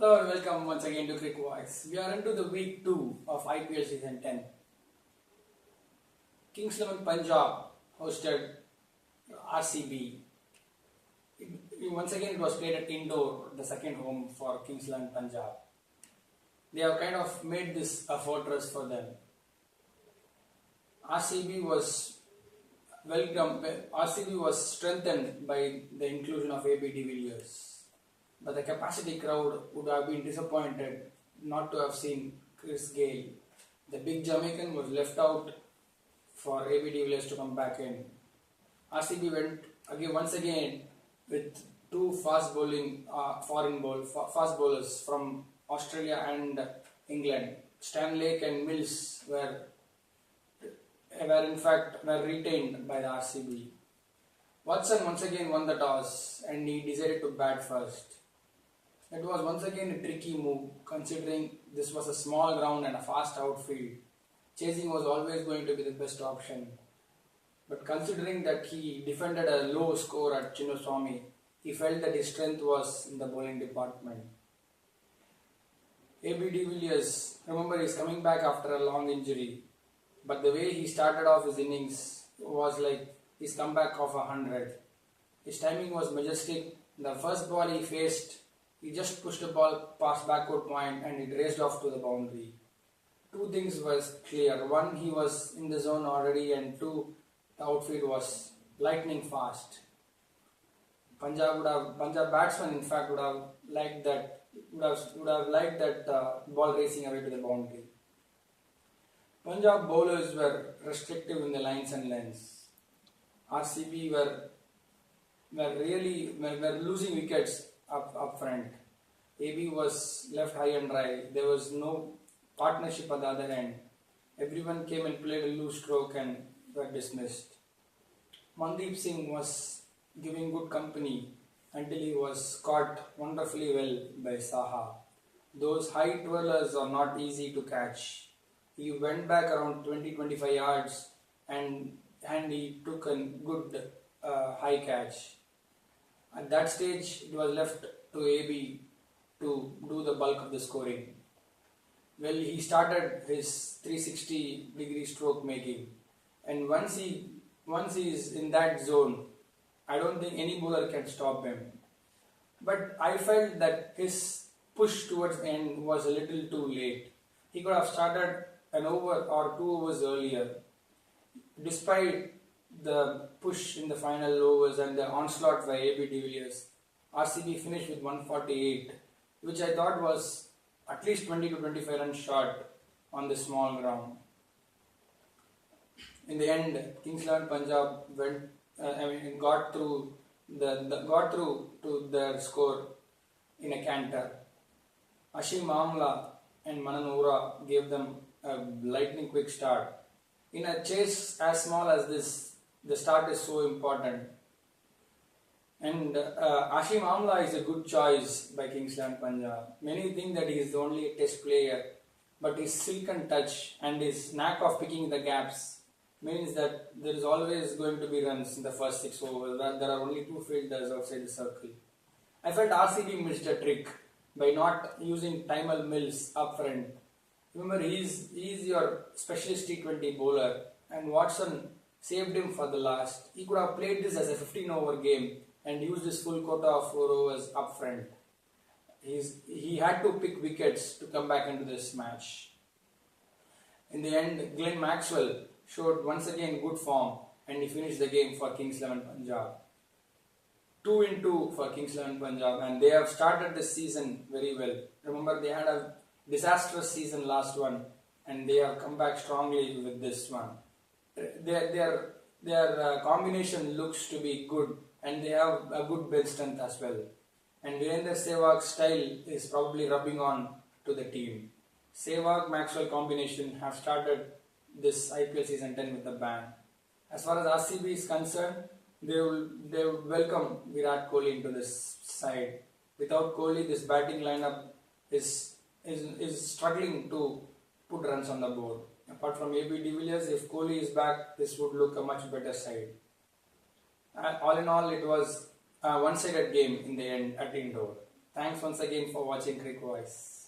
Hello and welcome once again to Crick Voice. We are into the week 2 of IPL season 10. Kings XI Punjab hosted RCB. Once again it was played at indoor, the second home for Kings XI Punjab. They have kind of made this a fortress for them. RCB was strengthened by the inclusion of AB de Villiers. But the capacity crowd would have been disappointed not to have seen Chris Gale. The big Jamaican was left out for AB de Villiers to come back in. RCB went once again with two fast bowlers from Australia and England. Stanlake and Mills were retained by the RCB. Watson once again won the toss and he decided to bat first. It was once again a tricky move considering this was a small ground and a fast outfield. Chasing was always going to be the best option. But considering that he defended a low score at Chinnaswamy, he felt that his strength was in the bowling department. AB de Villiers, remember, he is coming back after a long injury. But the way he started off his innings was like his comeback of 100. His timing was majestic. The first ball he faced, he just pushed the ball past backward point and it raced off to the boundary. Two things was clear. One, he was in the zone already, and two, the outfield was lightning fast. Punjab batsmen in fact would have liked that ball racing away to the boundary. Punjab bowlers were restrictive in the lines and lengths. RCB were losing wickets up front. AB was left high and dry. There was no partnership at the other end. Everyone came and played a loose stroke and were dismissed. Mandeep Singh was giving good company until he was caught wonderfully well by Saha. Those high twirlers are not easy to catch. He went back around 20-25 yards and he took a good high catch. At that stage, it was left to AB to do the bulk of the scoring. Well, he started his 360-degree stroke making, and once he is in that zone, I don't think any bowler can stop him. But I felt that his push towards the end was a little too late. He could have started an over or 2 overs earlier. Despite the push in the final overs and the onslaught by AB de Villiers, RCB finished with 148, which I thought was at least 20 to 25 runs short on the small ground. In the end, Kings XI Punjab got through to their score in a canter. Amla and Mananura gave them a lightning quick start. In a chase as small as this, the start is so important. And Amla is a good choice by Kings XI Punjab. Many think that he is the only test player, but his silken touch and his knack of picking the gaps means that there is always going to be runs in the first 6 overs. There are only 2 fielders outside the circle. I felt RCB missed a trick by not using Tymal Mills up front. Remember, he is your specialist T20 bowler, and Watson saved him for the last. He could have played this as a 15-over game and used his full quota of 4 overs up front. He had to pick wickets to come back into this match. In the end, Maxwell showed once again good form and he finished the game for Kings XI Punjab. 2-2 for Kings XI Punjab, and they have started this season very well. Remember, they had a disastrous season last one and they have come back strongly with this one. Their combination looks to be good and they have a good bench strength as well. And Virender Sehwag's style is probably rubbing on to the team. Sehwag-Maxwell combination have started this IPL season 10 with a bang. As far as RCB is concerned, they will welcome Virat Kohli into this side. Without Kohli, this batting lineup is struggling to put runs on the board. Apart from AB de Villiers, if Kohli is back, this would look a much better side. All in all, it was a one-sided game in the end at indoor. Thanks once again for watching Crick Voice.